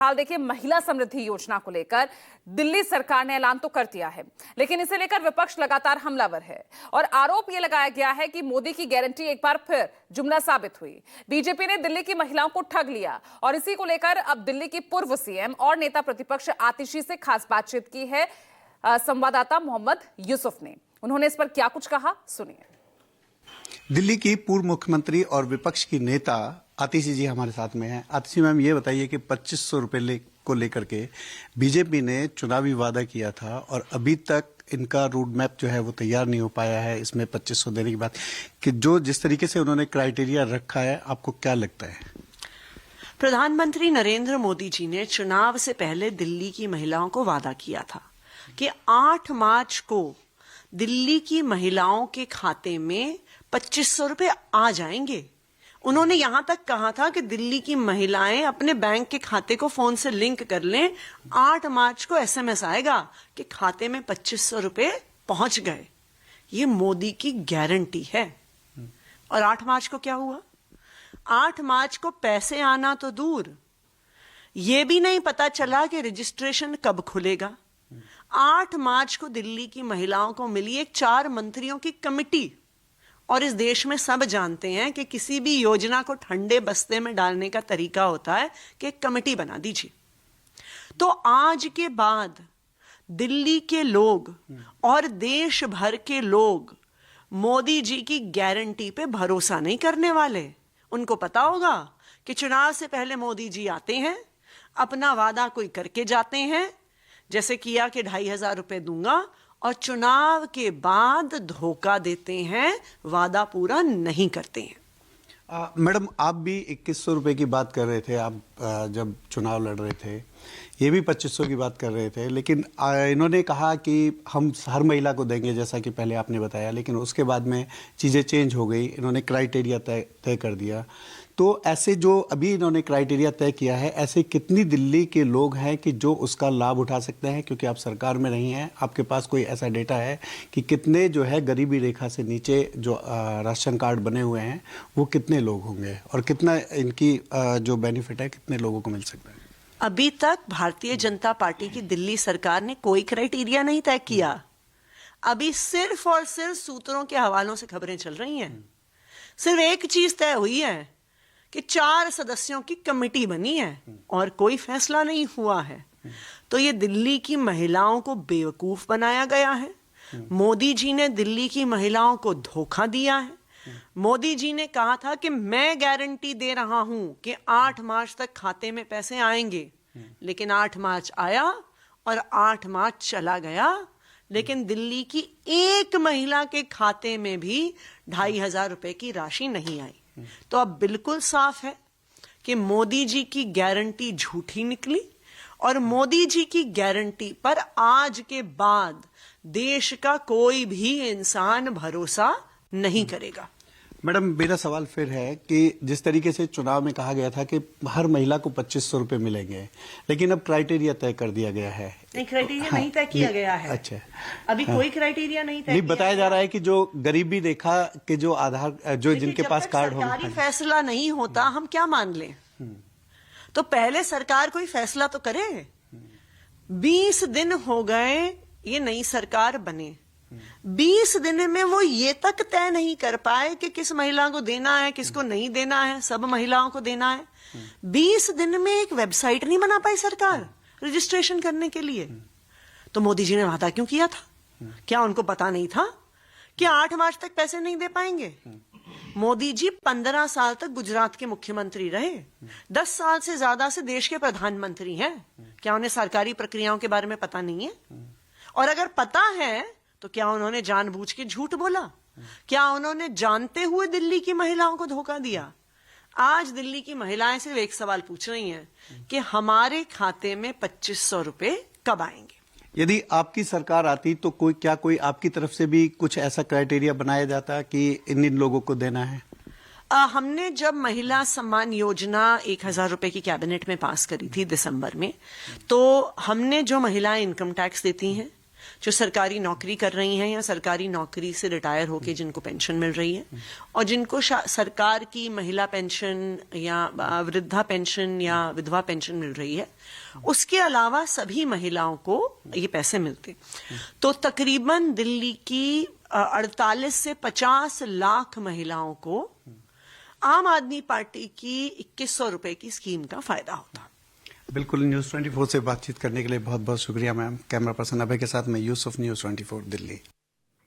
हाल देखिए, महिला समृद्धि योजना को लेकर दिल्ली सरकार ने ऐलान तो कर दिया है, लेकिन इसे लेकर विपक्ष लगातार हमलावर है और आरोप यह लगाया गया है कि मोदी की गारंटी एक बार फिर जुमला साबित हुई। बीजेपी ने दिल्ली की महिलाओं को ठग लिया और इसी को लेकर अब दिल्ली की पूर्व सीएम और नेता प्रतिपक्ष आतिशी से खास बातचीत की है संवाददाता मोहम्मद यूसुफ ने। उन्होंने इस पर क्या कुछ कहा, सुनिए। दिल्ली की पूर्व मुख्यमंत्री और विपक्ष की नेता आतिशी जी हमारे साथ में हैं। आतिशी मैम, ये बताइए कि 2500 रुपए को लेकर के बीजेपी ने चुनावी वादा किया था और अभी तक इनका रोड मैप जो है वो तैयार नहीं हो पाया है। इसमें 2500 देने की बात कि जो जिस तरीके से उन्होंने क्राइटेरिया रखा है, आपको क्या लगता है? प्रधानमंत्री नरेंद्र मोदी जी ने चुनाव से पहले दिल्ली की महिलाओं को वादा किया था कि 8 मार्च को दिल्ली की महिलाओं के खाते में 2500 रुपए आ जाएंगे। उन्होंने यहां तक कहा था कि दिल्ली की महिलाएं अपने बैंक के खाते को फोन से लिंक कर लें, 8 मार्च को एसएमएस आएगा कि खाते में 2500 रुपए पहुंच गए। ये मोदी की गारंटी है। और 8 मार्च को क्या हुआ? 8 मार्च को पैसे आना तो दूर, ये भी नहीं पता चला कि रजिस्ट्रेशन कब खुलेगा। 8 मार्च को दिल्ली की महिलाओं को मिली एक 4 मंत्रियों की कमिटी, और इस देश में सब जानते हैं कि किसी भी योजना को ठंडे बस्ते में डालने का तरीका होता है कि एक कमेटी बना दीजिए। तो आज के बाद दिल्ली के लोग और देश भर के लोग मोदी जी की गारंटी पे भरोसा नहीं करने वाले। उनको पता होगा कि चुनाव से पहले मोदी जी आते हैं, अपना वादा कोई करके जाते हैं, जैसे किया कि 2500 रुपए दूंगा, और चुनाव के बाद धोखा देते हैं, वादा पूरा नहीं करते हैं। मैडम, आप भी 2100 रुपए की बात कर रहे थे। आप जब चुनाव लड़ रहे थे, ये भी 2500 की बात कर रहे थे, लेकिन इन्होंने कहा कि हम हर महिला को देंगे, जैसा कि पहले आपने बताया, लेकिन उसके बाद में चीज़ें चेंज हो गई। इन्होंने क्राइटेरिया तय कर दिया। तो ऐसे जो अभी इन्होंने क्राइटेरिया तय किया है, ऐसे कितनी दिल्ली के लोग हैं कि जो उसका लाभ उठा सकते हैं? क्योंकि आप सरकार में नहीं हैं, आपके पास कोई ऐसा डेटा है कि कितने जो है गरीबी रेखा से नीचे जो राशन कार्ड बने हुए हैं, वो कितने लोग होंगे और कितना इनकी जो बेनिफिट है कितने लोगों को मिल सकता है? अभी तक भारतीय जनता पार्टी की दिल्ली सरकार ने कोई क्राइटेरिया नहीं तय किया। अभी सिर्फ और सिर्फ सूत्रों के हवालों से खबरें चल रही हैं। सिर्फ एक चीज तय हुई है कि 4 सदस्यों की कमेटी बनी है और कोई फैसला नहीं हुआ है। तो ये दिल्ली की महिलाओं को बेवकूफ बनाया गया है। मोदी जी ने दिल्ली की महिलाओं को धोखा दिया है। मोदी जी ने कहा था कि मैं गारंटी दे रहा हूं कि 8 मार्च तक खाते में पैसे आएंगे, लेकिन 8 मार्च आया और 8 मार्च चला गया, लेकिन दिल्ली की एक महिला के खाते में भी 2500 रुपए की राशि नहीं आई। तो अब बिल्कुल साफ है कि मोदी जी की गारंटी झूठी निकली और मोदी जी की गारंटी पर आज के बाद देश का कोई भी इंसान भरोसा नहीं करेगा। मैडम, मेरा सवाल फिर है कि जिस तरीके से चुनाव में कहा गया था कि हर महिला को 2500 रुपए मिलेंगे, लेकिन अब क्राइटेरिया तय कर दिया गया है। नहीं, क्राइटेरिया नहीं तय किया गया है। अच्छा, अभी कोई क्राइटेरिया नहीं तय नहीं बताया जा रहा है कि जो गरीबी रेखा के जो आधार जो जिनके पास कार्ड हो, सरकारी फैसला नहीं होता, हम क्या मान लें? तो पहले सरकार कोई फैसला तो करे। 20 दिन हो गए ये नई सरकार बने, 20 दिन में वो ये तक तय नहीं कर पाए कि किस महिला को देना है, किसको नहीं देना है। सब महिलाओं को देना है। 20 दिन में एक वेबसाइट नहीं बना पाई सरकार रजिस्ट्रेशन करने के लिए। तो मोदी जी ने वादा क्यों किया था? क्या उनको पता नहीं था कि 8 मार्च तक पैसे नहीं दे पाएंगे? मोदी जी 15 साल तक गुजरात के मुख्यमंत्री रहे, 10 साल से ज्यादा से देश के प्रधानमंत्री हैं। क्या उन्हें सरकारी प्रक्रियाओं के बारे में पता नहीं है? और अगर पता है तो क्या उन्होंने जानबूझ के झूठ बोला? क्या उन्होंने जानते हुए दिल्ली की महिलाओं को धोखा दिया? आज दिल्ली की महिलाएं सिर्फ एक सवाल पूछ रही हैं कि हमारे खाते में 2500 रुपए कब आएंगे? यदि आपकी सरकार आती तो कोई आपकी तरफ से भी कुछ ऐसा क्राइटेरिया बनाया जाता कि इन लोगों को देना है? हमने जब महिला सम्मान योजना 1000 रुपए की कैबिनेट में पास करी थी दिसंबर में, तो हमने जो महिलाएं इनकम टैक्स देती हैं, जो सरकारी नौकरी कर रही हैं या सरकारी नौकरी से रिटायर होके जिनको पेंशन मिल रही है, और जिनको सरकार की महिला पेंशन या वृद्धा पेंशन या विधवा पेंशन मिल रही है, उसके अलावा सभी महिलाओं को ये पैसे मिलते। तो तकरीबन दिल्ली की 48 से 50 लाख महिलाओं को आम आदमी पार्टी की 2100 रुपए की स्कीम का फायदा होता। बिल्कुल, न्यूज़ 24 से बातचीत करने के लिए बहुत बहुत शुक्रिया मैम। कैमरा पर्सन अभय के साथ मैं यूसुफ, न्यूज़ 24 दिल्ली।